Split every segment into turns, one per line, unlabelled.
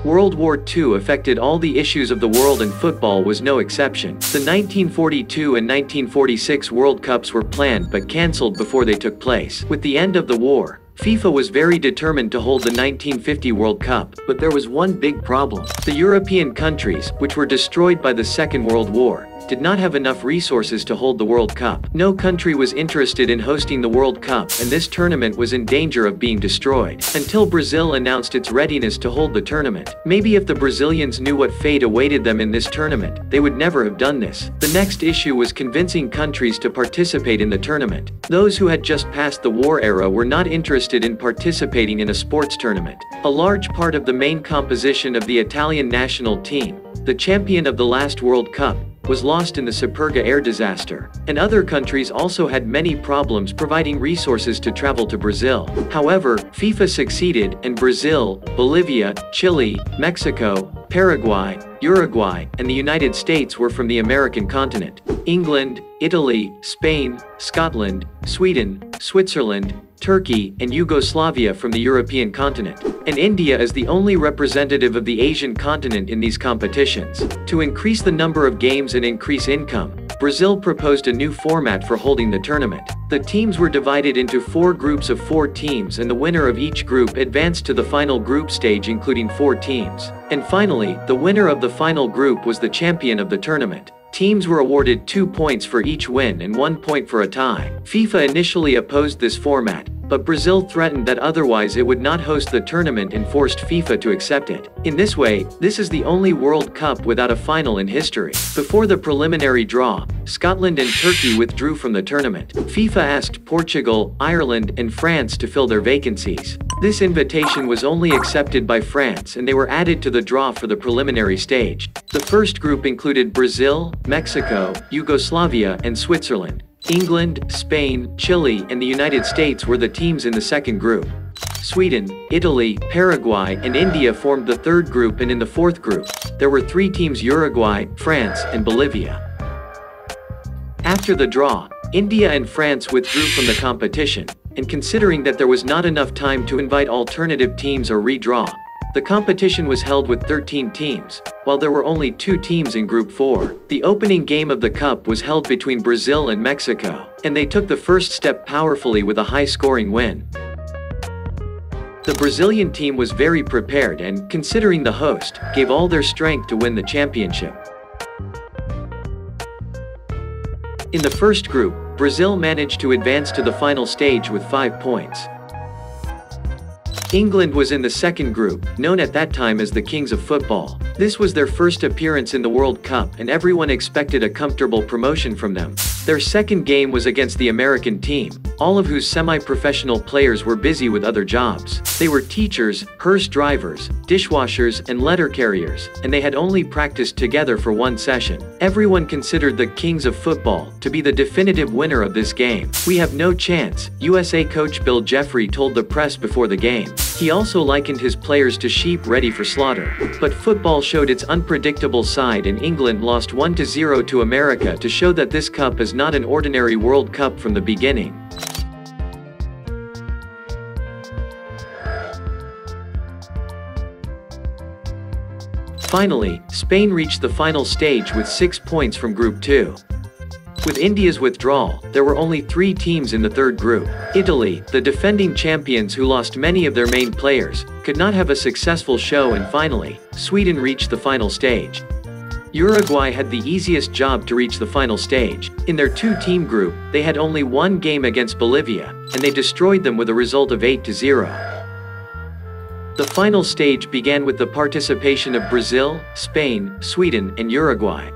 World War II affected all the issues of the world, and football was no exception. The 1942 and 1946 World Cups were planned but cancelled before they took place. With the end of the war, FIFA was very determined to hold the 1950 World Cup, but there was one big problem. The European countries, which were destroyed by the Second World War, did not have enough resources to hold the World Cup. No country was interested in hosting the World Cup, and this tournament was in danger of being destroyed, until Brazil announced its readiness to hold the tournament. Maybe if the Brazilians knew what fate awaited them in this tournament, they would never have done this. The next issue was convincing countries to participate in the tournament. Those who had just passed the war era were not interested in participating in a sports tournament. A large part of the main composition of the Italian national team, the champion of the last World Cup, was lost in the Superga air disaster, and other countries also had many problems providing resources to travel to Brazil. However, FIFA succeeded, and Brazil, Bolivia, Chile, Mexico, Paraguay, Uruguay, and the United States were from the American continent. England, Italy, Spain, Scotland, Sweden, Switzerland, Turkey, and Yugoslavia from the European continent. And India is the only representative of the Asian continent in these competitions. To increase the number of games and increase income, Brazil proposed a new format for holding the tournament. The teams were divided into 4 groups of 4 teams, and the winner of each group advanced to the final group stage, including 4 teams. And finally, the winner of the final group was the champion of the tournament. Teams were awarded 2 points for each win and 1 point for a tie. FIFA initially opposed this format, but Brazil threatened that otherwise it would not host the tournament and forced FIFA to accept it. In this way, this is the only World Cup without a final in history. Before the preliminary draw, Scotland and Turkey withdrew from the tournament. FIFA asked Portugal, Ireland, and France to fill their vacancies. This invitation was only accepted by France, and they were added to the draw for the preliminary stage. The first group included Brazil, Mexico, Yugoslavia, and Switzerland. England, Spain, Chile, and the United States were the teams in the second group. Sweden, Italy, Paraguay, and India formed the third group, and in the fourth group, there were 3 teams: Uruguay, France, and Bolivia. After the draw, India and France withdrew from the competition, and considering that there was not enough time to invite alternative teams or redraw, the competition was held with 13 teams, while there were only 2 teams in Group 4. The opening game of the Cup was held between Brazil and Mexico, and they took the first step powerfully with a high-scoring win. The Brazilian team was very prepared and, considering the host, gave all their strength to win the championship. In the first group, Brazil managed to advance to the final stage with 5 points. England was in the second group, known at that time as the Kings of Football. This was their first appearance in the World Cup, and everyone expected a comfortable promotion from them. Their second game was against the American team, all of whose semi-professional players were busy with other jobs. They were teachers, hearse drivers, dishwashers, and letter carriers, and they had only practiced together for 1 session. Everyone considered the Kings of Football to be the definitive winner of this game. "We have no chance," USA coach Bill Jeffrey told the press before the game. He also likened his players to sheep ready for slaughter. But football showed its unpredictable side, and England lost 1-0 to America to show that this cup is not an ordinary World Cup from the beginning. Finally, Spain reached the final stage with 6 points from Group 2. With India's withdrawal, there were only 3 teams in the third group. Italy, the defending champions who lost many of their main players, could not have a successful show, and finally, Sweden reached the final stage. Uruguay had the easiest job to reach the final stage. In their 2-team group, they had only 1 game against Bolivia, and they destroyed them with a result of 8-0. The final stage began with the participation of Brazil, Spain, Sweden, and Uruguay.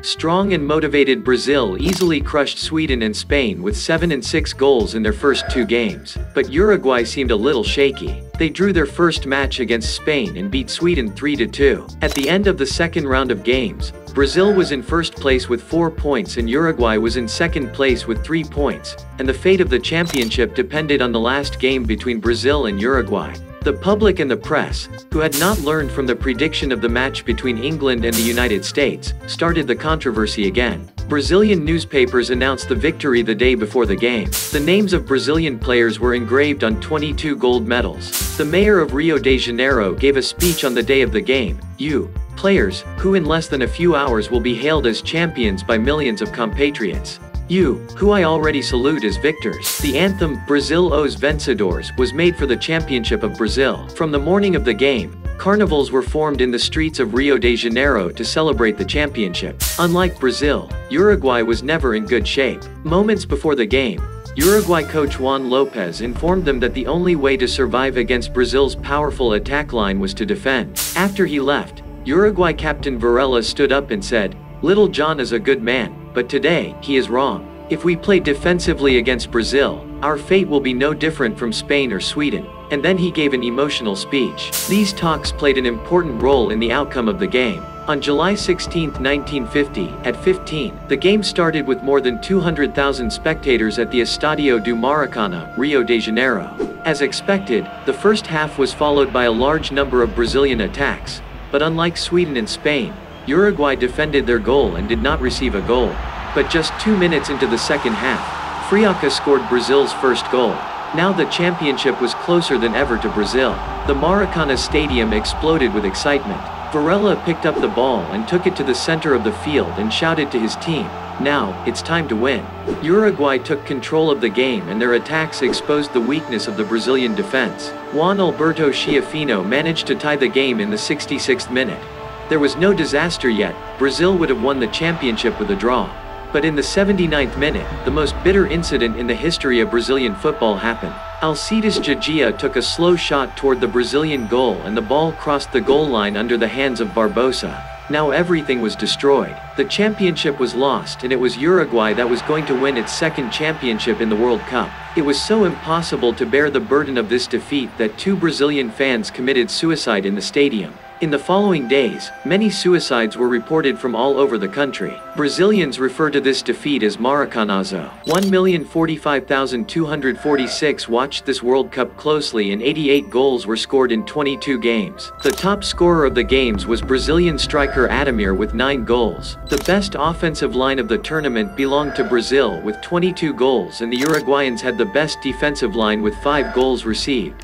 Strong and motivated Brazil easily crushed Sweden and Spain with 7 and 6 goals in their first 2 games. But Uruguay seemed a little shaky. They drew their first match against Spain and beat Sweden 3-2. At the end of the second round of games, Brazil was in first place with 4 points and Uruguay was in second place with 3 points, and the fate of the championship depended on the last game between Brazil and Uruguay. The public and the press, who had not learned from the prediction of the match between England and the United States, started the controversy again. Brazilian newspapers announced the victory the day before the game. The names of Brazilian players were engraved on 22 gold medals. The mayor of Rio de Janeiro gave a speech on the day of the game. You, players, who in less than a few hours will be hailed as champions by millions of compatriots. You, who I already salute as victors. The anthem, Brazil os Vencedores, was made for the championship of Brazil. From the morning of the game, carnivals were formed in the streets of Rio de Janeiro to celebrate the championship. Unlike Brazil, Uruguay was never in good shape. Moments before the game, Uruguay coach Juan Lopez informed them that the only way to survive against Brazil's powerful attack line was to defend. After he left, Uruguay captain Varela stood up and said, "Little John is a good man, but today, he is wrong. If we play defensively against Brazil, our fate will be no different from Spain or Sweden." And then he gave an emotional speech. These talks played an important role in the outcome of the game. On July 16, 1950, at 15, the game started with more than 200,000 spectators at the Estadio do Maracanazo, Rio de Janeiro. As expected, the first half was followed by a large number of Brazilian attacks, but unlike Sweden and Spain, Uruguay defended their goal and did not receive a goal. But just 2 minutes into the second half, Friaca scored Brazil's first goal. Now the championship was closer than ever to Brazil. The Maracanazo stadium exploded with excitement. Varela picked up the ball and took it to the center of the field and shouted to his team, "Now, it's time to win." Uruguay took control of the game and their attacks exposed the weakness of the Brazilian defense. Juan Alberto Schiaffino managed to tie the game in the 66th minute. There was no disaster yet. Brazil would have won the championship with a draw. But in the 79th minute, the most bitter incident in the history of Brazilian football happened. Alcides Gigia took a slow shot toward the Brazilian goal and the ball crossed the goal line under the hands of Barbosa. Now everything was destroyed. The championship was lost and it was Uruguay that was going to win its second championship in the World Cup. It was so impossible to bear the burden of this defeat that 2 Brazilian fans committed suicide in the stadium. In the following days, many suicides were reported from all over the country. Brazilians refer to this defeat as Maracanazo. 1,045,246 watched this World Cup closely and 88 goals were scored in 22 games. The top scorer of the games was Brazilian striker Ademir with 9 goals. The best offensive line of the tournament belonged to Brazil with 22 goals and the Uruguayans had the best defensive line with 5 goals received.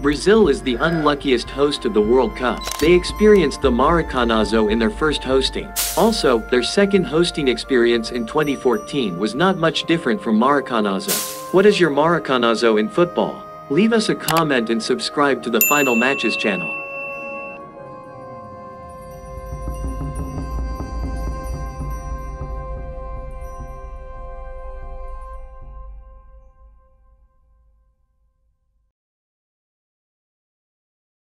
Brazil is the unluckiest host of the World Cup. They experienced the Maracanazo in their first hosting. Also, their second hosting experience in 2014 was not much different from Maracanazo. What is your Maracanazo in football? Leave us a comment and subscribe to the Final Matches channel.